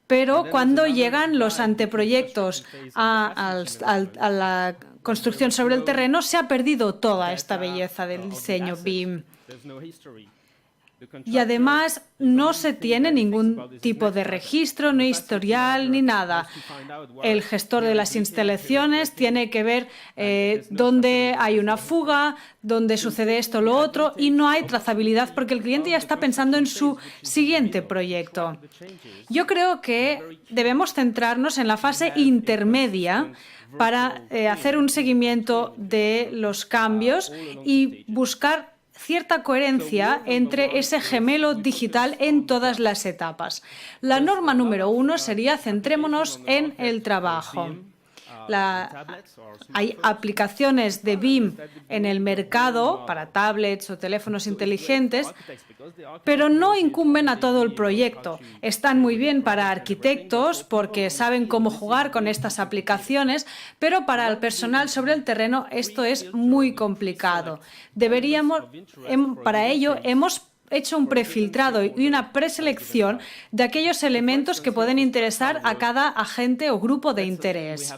pero cuando llegan los anteproyectos a la construcción sobre el terreno, se ha perdido toda esta belleza del diseño BIM. Y además no se tiene ningún tipo de registro, ni historial, ni nada. El gestor de las instalaciones tiene que ver dónde hay una fuga, dónde sucede esto o lo otro, y no hay trazabilidad porque el cliente ya está pensando en su siguiente proyecto. Yo creo que debemos centrarnos en la fase intermedia para hacer un seguimiento de los cambios y buscar cierta coherencia entre ese gemelo digital en todas las etapas. La norma número 1 sería centrémonos en el trabajo. Hay aplicaciones de BIM en el mercado para tablets o teléfonos inteligentes, pero no incumben a todo el proyecto. Están muy bien para arquitectos porque saben cómo jugar con estas aplicaciones, pero para el personal sobre el terreno esto es muy complicado. Para ello, hemos hecho un prefiltrado y una preselección de aquellos elementos que pueden interesar a cada agente o grupo de interés.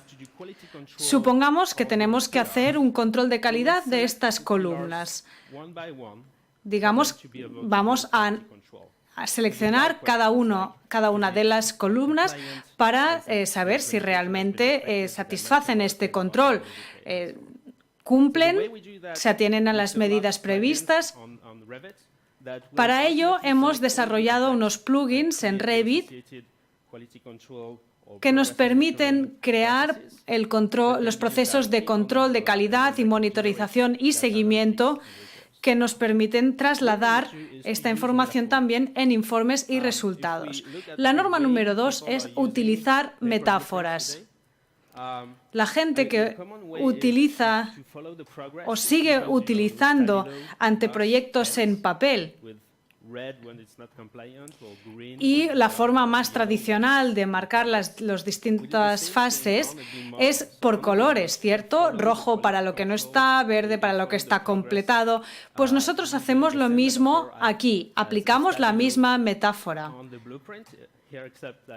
Supongamos que tenemos que hacer un control de calidad de estas columnas. Digamos, vamos a seleccionar cada una de las columnas para saber si realmente satisfacen este control. ¿Cumplen? ¿Se atienen a las medidas previstas? Para ello, hemos desarrollado unos plugins en Revit que nos permiten crear los procesos de control de calidad y monitorización y seguimiento que nos permiten trasladar esta información también en informes y resultados. La norma número 2 es utilizar metáforas. La gente que utiliza o sigue utilizando anteproyectos en papel y la forma más tradicional de marcar las distintas fases es por colores, ¿cierto? Rojo para lo que no está, verde para lo que está completado. Pues nosotros hacemos lo mismo aquí, aplicamos la misma metáfora,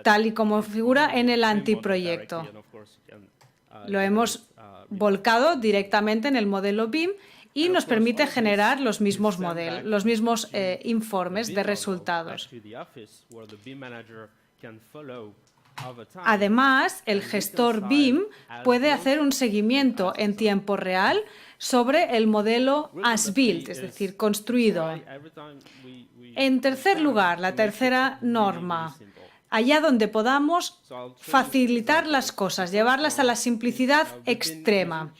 tal y como figura en el anteproyecto. Lo hemos volcado directamente en el modelo BIM y nos permite generar los mismos informes de resultados. Además, el gestor BIM puede hacer un seguimiento en tiempo real sobre el modelo as-built, es decir, construido. En tercer lugar, la tercera norma. Allá donde podamos facilitar las cosas, llevarlas a la simplicidad extrema.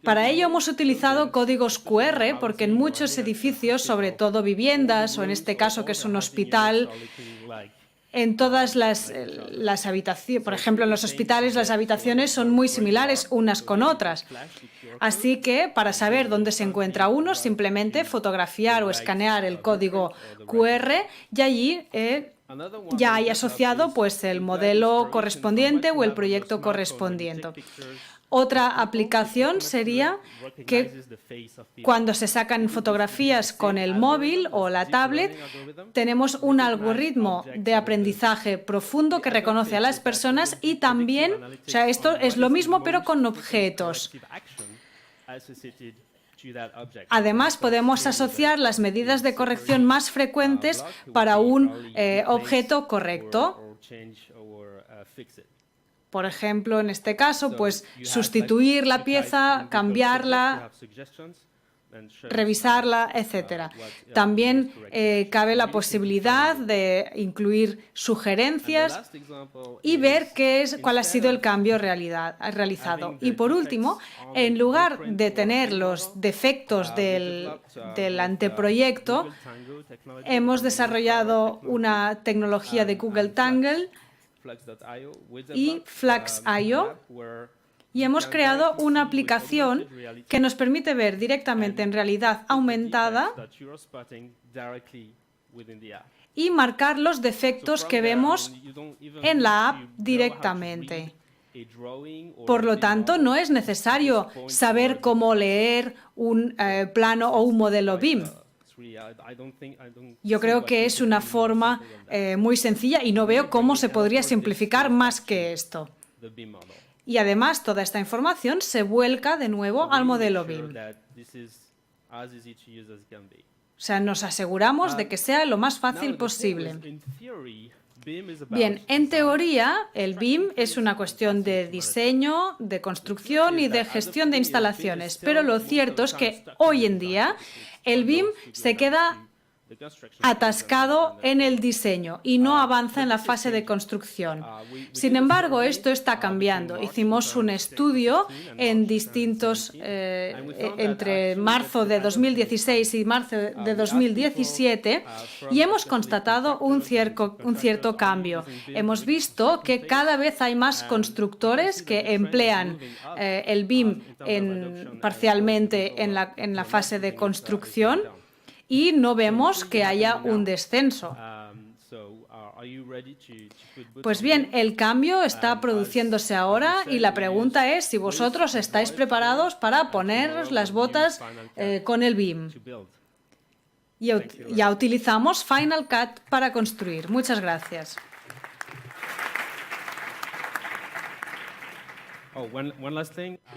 Para ello hemos utilizado códigos QR porque en muchos edificios, sobre todo viviendas o en este caso que es un hospital, en todas las habitaciones, por ejemplo en los hospitales las habitaciones son muy similares unas con otras. Así que para saber dónde se encuentra uno, simplemente fotografiar o escanear el código QR y allí ya hay asociado pues el modelo correspondiente o el proyecto correspondiente. Otra aplicación sería que cuando se sacan fotografías con el móvil o la tablet, tenemos un algoritmo de aprendizaje profundo que reconoce a las personas y también, o sea, esto es lo mismo pero con objetos. Además, podemos asociar las medidas de corrección más frecuentes para un objeto correcto. Por ejemplo, en este caso, pues sustituir la pieza, cambiarla, revisarla, etc. También cabe la posibilidad de incluir sugerencias y ver cuál ha sido el cambio realizado. Y por último, en lugar de tener los defectos del anteproyecto, hemos desarrollado una tecnología de Google Tangle y Flux.io y hemos creado una aplicación que nos permite ver directamente en realidad aumentada y marcar los defectos que vemos en la app directamente. Por lo tanto, no es necesario saber cómo leer un plano o un modelo BIM. Yo creo que es una forma muy sencilla y no veo cómo se podría simplificar más que esto. Y además, toda esta información se vuelca de nuevo al modelo BIM. O sea, nos aseguramos de que sea lo más fácil posible. Bien, en teoría, el BIM es una cuestión de diseño, de construcción y de gestión de instalaciones, pero lo cierto es que hoy en día el BIM se queda atascado en el diseño y no avanza en la fase de construcción. Sin embargo, esto está cambiando. Hicimos un estudio en entre marzo de 2016 y marzo de 2017 y hemos constatado un cierto cambio. Hemos visto que cada vez hay más constructores que emplean el BIM parcialmente en la fase de construcción y no vemos que haya un descenso. Pues bien, el cambio está produciéndose ahora y la pregunta es si vosotros estáis preparados para poneros las botas con el BIM. Ya utilizamos Final Cut para construir. Muchas gracias.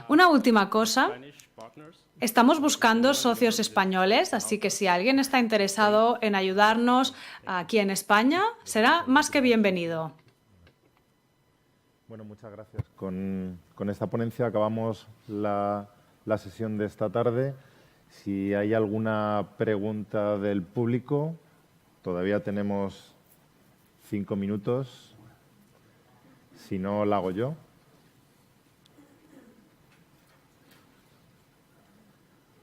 Una última cosa. Estamos buscando socios españoles, así que si alguien está interesado en ayudarnos aquí en España, será más que bienvenido. Bueno, muchas gracias. Con esta ponencia acabamos la sesión de esta tarde. Si hay alguna pregunta del público, todavía tenemos 5 minutos. Si no, la hago yo.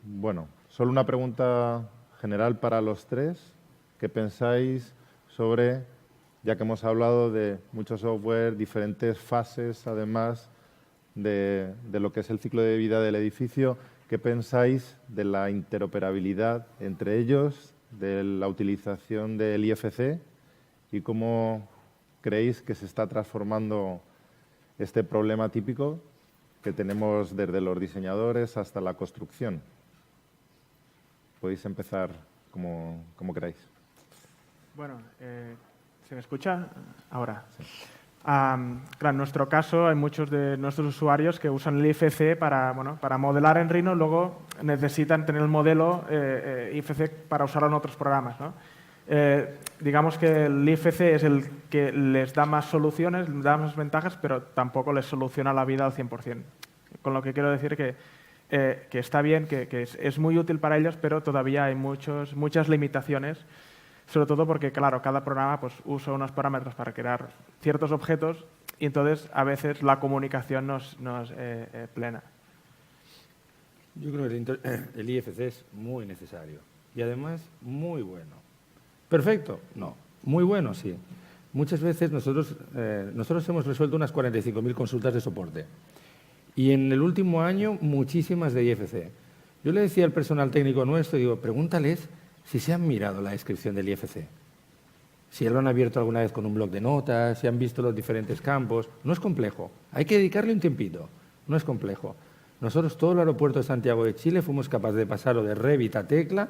Bueno, solo una pregunta general para los tres. ¿Qué pensáis sobre, ya que hemos hablado de mucho software, diferentes fases, además de lo que es el ciclo de vida del edificio, qué pensáis de la interoperabilidad entre ellos, de la utilización del IFC y cómo creéis que se está transformando este problema típico que tenemos desde los diseñadores hasta la construcción? Podéis empezar como queráis. Bueno, ¿se me escucha? Ahora. Sí. Claro, en nuestro caso hay muchos de nuestros usuarios que usan el IFC para modelar en Rhino, luego necesitan tener el modelo IFC para usarlo en otros programas, ¿no? Digamos que el IFC es el que les da más soluciones, les da más ventajas, pero tampoco les soluciona la vida al 100%. Con lo que quiero decir que está bien, que es muy útil para ellos, pero todavía hay muchas limitaciones, sobre todo porque, claro, cada programa pues, usa unos parámetros para crear ciertos objetos y entonces a veces la comunicación no es plena. Yo creo que el IFC es muy necesario y además muy bueno. ¿Perfecto? No. Muy bueno, sí. Muchas veces nosotros hemos resuelto unas 45.000 consultas de soporte. Y en el último año, muchísimas de IFC. Yo le decía al personal técnico nuestro, digo, pregúntales si se han mirado la descripción del IFC. Si lo han abierto alguna vez con un bloc de notas, si han visto los diferentes campos. No es complejo, hay que dedicarle un tiempito. no es complejo. Nosotros, todo el aeropuerto de Santiago de Chile, fuimos capaces de pasarlo de Revit a Tecla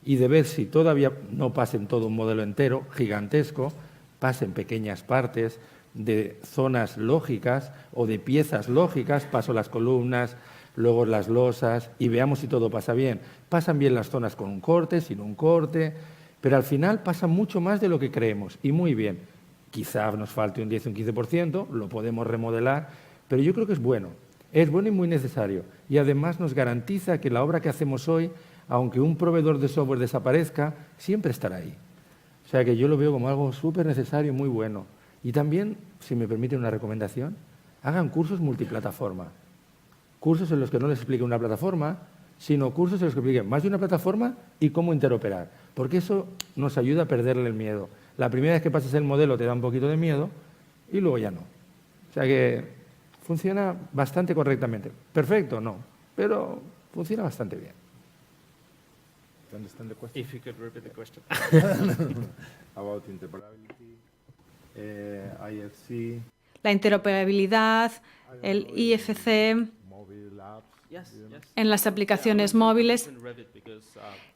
y de ver si todavía no pasa en todo un modelo entero, gigantesco, pasa en pequeñas partes, de zonas lógicas o de piezas lógicas, paso las columnas, luego las losas y veamos si todo pasa bien. Pasan bien las zonas con un corte, sin un corte, pero al final pasa mucho más de lo que creemos y muy bien. Quizá nos falte un 10 o un 15%, lo podemos remodelar, pero yo creo que es bueno y muy necesario. Y además nos garantiza que la obra que hacemos hoy, aunque un proveedor de software desaparezca, siempre estará ahí. O sea que yo lo veo como algo súper necesario y muy bueno. Y también, si me permiten una recomendación, hagan cursos multiplataforma. Cursos en los que no les explique una plataforma, sino cursos en los que expliquen más de una plataforma y cómo interoperar. Porque eso nos ayuda a perderle el miedo. La primera vez que pasas el modelo te da un poquito de miedo y luego ya no. O sea que funciona bastante correctamente. Perfecto, no, pero funciona bastante bien. If you could repeat the question. About interoperability, IFC, La interoperabilidad, el IFC mobile apps. en las aplicaciones móviles.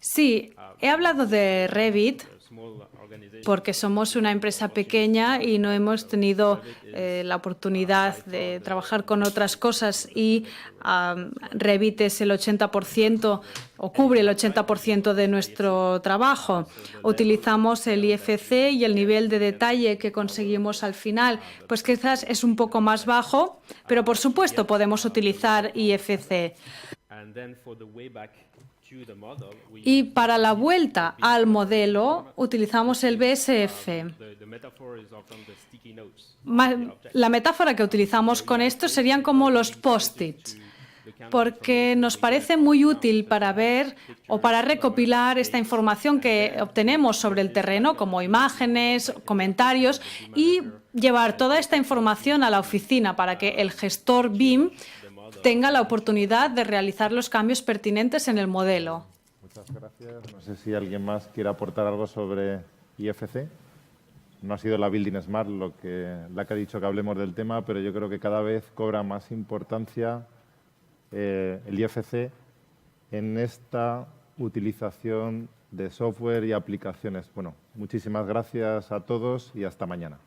Sí, he hablado de Revit porque somos una empresa pequeña y no hemos tenido la oportunidad de trabajar con otras cosas y Revit es el 80% o cubre el 80% de nuestro trabajo. Utilizamos el IFC y el nivel de detalle que conseguimos al final, pues quizás es un poco más bajo, pero por supuesto podemos utilizar IFC. Y para la vuelta al modelo utilizamos el BSF. La metáfora que utilizamos con esto serían como los post-its, porque nos parece muy útil para ver o para recopilar esta información que obtenemos sobre el terreno, como imágenes, comentarios, y llevar toda esta información a la oficina para que el gestor BIM tenga la oportunidad de realizar los cambios pertinentes en el modelo. Muchas gracias. No sé si alguien más quiere aportar algo sobre IFC. No ha sido la Building Smart la que ha dicho que hablemos del tema, pero yo creo que cada vez cobra más importancia el IFC en esta utilización de software y aplicaciones. Bueno, muchísimas gracias a todos y hasta mañana.